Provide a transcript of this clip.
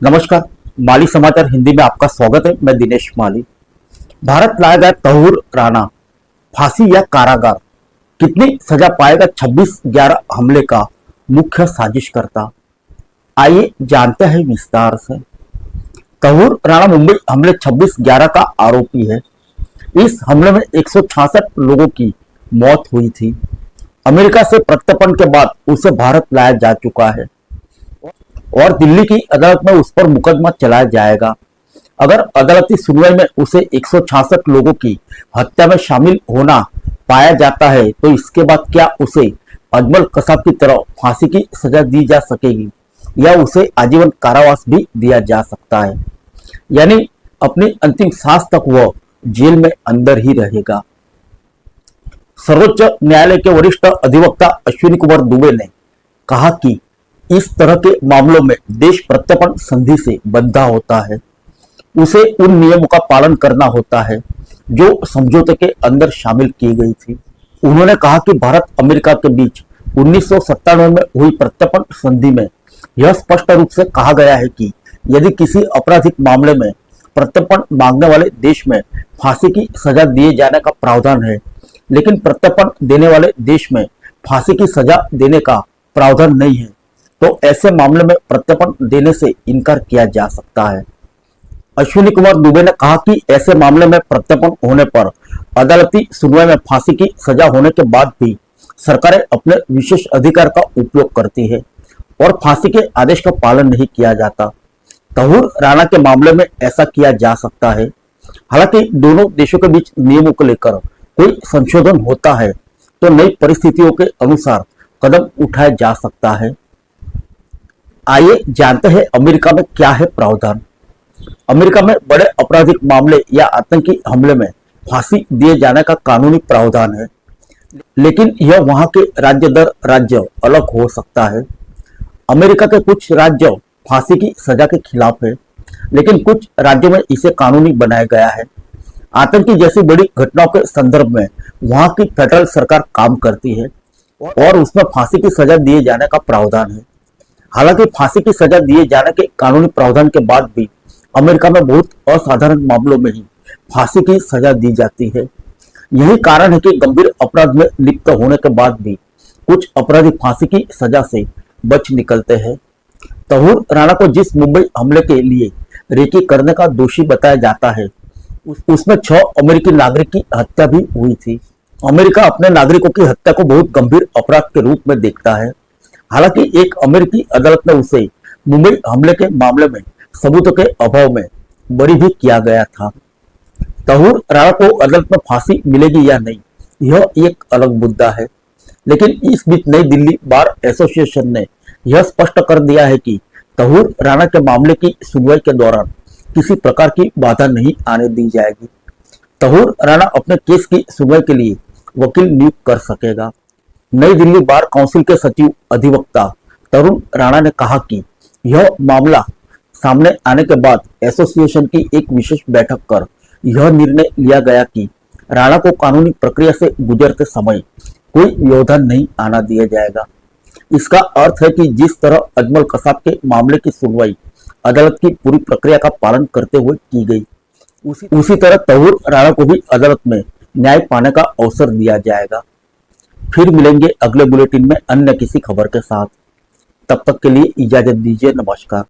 नमस्कार। माली समाचार हिंदी में आपका स्वागत है। मैं दिनेश माली। भारत लाया गया तहूर राणा, फांसी या कारागार, कितनी सजा पाएगा 26/11 हमले का मुख्य साजिशकर्ता? आइए जानते हैं विस्तार से। तहूर राणा मुंबई हमले 26/11 का आरोपी है। इस हमले में 166 लोगों की मौत हुई थी। अमेरिका से प्रत्यर्पण के बाद उसे भारत लाया जा चुका है और दिल्ली की अदालत में उस पर मुकदमा चलाया जाएगा। अगर अदालती सुनवाई में उसे 166 लोगों की हत्या में शामिल होना पाया जाता है तो इसके बाद क्या उसे अजमल कसाब की तरह फांसी की सजा दी जा सकेगी या उसे आजीवन कारावास भी दिया जा सकता है, यानी अपनी अंतिम सांस तक वह जेल में अंदर ही रहेगा। सर्वोच्च न्यायालय के वरिष्ठ अधिवक्ता अश्विनी कुमार दुबे ने कहा कि इस तरह के मामलों में देश प्रत्यर्पण संधि से बंधा होता है। उसे उन नियमों का पालन करना होता है जो समझौते के अंदर शामिल की गई थी। उन्होंने कहा कि भारत अमेरिका के बीच 1997 में हुई प्रत्यर्पण संधि में यह स्पष्ट रूप से कहा गया है कि यदि किसी आपराधिक मामले में प्रत्यर्पण मांगने वाले देश में फांसी की सजा दिए जाने का प्रावधान है, लेकिन प्रत्यर्पण देने वाले देश में फांसी की सजा देने का प्रावधान नहीं है, तो ऐसे मामले में प्रत्यर्पण देने से इनकार किया जा सकता है। अश्विनी कुमार दुबे ने कहा कि ऐसे मामले में प्रत्यर्पण होने पर अदालती सुनवाई में फांसी की सजा होने के बाद भी सरकारें अपने विशेष अधिकार का उपयोग करती है और फांसी के आदेश का पालन नहीं किया जाता। तहूर राणा के मामले में ऐसा किया जा सकता है। हालांकि दोनों देशों के बीच नियमों को लेकर कोई संशोधन होता है तो नई परिस्थितियों के अनुसार कदम उठाया जा सकता है। आइए जानते हैं अमेरिका में क्या है प्रावधान। अमेरिका में बड़े आपराधिक मामले या आतंकी हमले में फांसी दिए जाने का कानूनी प्रावधान है, लेकिन यह वहां के राज्य दर राज्य अलग हो सकता है। अमेरिका के कुछ राज्य फांसी की सजा के खिलाफ है, लेकिन कुछ राज्यों में इसे कानूनी बनाया गया है। आतंकी जैसी बड़ी घटनाओं के संदर्भ में वहां की फेडरल सरकार काम करती है और उसमें फांसी की सजा दिए जाने का प्रावधान है। हालांकि फांसी की सजा दिए जाने के कानूनी प्रावधान के बाद भी अमेरिका में बहुत असाधारण मामलों में ही फांसी की सजा दी जाती है। यही कारण है कि गंभीर अपराध में लिप्त होने के बाद भी कुछ अपराधी फांसी की सजा से बच निकलते हैं। तहूर राणा को जिस मुंबई हमले के लिए रेकी करने का दोषी बताया जाता है, उसमें 6 अमेरिकी नागरिक की हत्या भी हुई थी। अमेरिका अपने नागरिकों की हत्या को बहुत गंभीर अपराध के रूप में देखता है। हालांकि एक अमेरिकी अदालत ने उसे मुंबई हमले के मामले में सबूतों के अभाव में बरी भी किया गया था। तहूर राणा को अदालत में फांसी मिलेगी या नहीं, यह एक अलग मुद्दा है, लेकिन इस बीच नई दिल्ली बार एसोसिएशन ने यह स्पष्ट कर दिया है कि तहूर राणा के मामले की सुनवाई के दौरान किसी प्रकार की बाधा नहीं आने दी जाएगी। तहूर राणा अपने केस की सुनवाई के लिए वकील नियुक्त कर सकेगा। नई दिल्ली बार काउंसिल के सचिव अधिवक्ता तरुण राणा ने कहा कि यह मामला सामने आने के बाद एसोसिएशन की एक विशेष बैठक कर यह निर्णय लिया गया कि राणा को कानूनी प्रक्रिया से गुजरते समय कोई व्यवधान नहीं आना दिया जाएगा। इसका अर्थ है कि जिस तरह अजमल कसाब के मामले की सुनवाई अदालत की पूरी प्रक्रिया का पालन करते हुए की गई, उसी तरह तहूर राणा को भी अदालत में न्याय पाने का अवसर दिया जाएगा। फिर मिलेंगे अगले बुलेटिन में अन्य किसी खबर के साथ। तब तक के लिए इजाजत दीजिए। नमस्कार।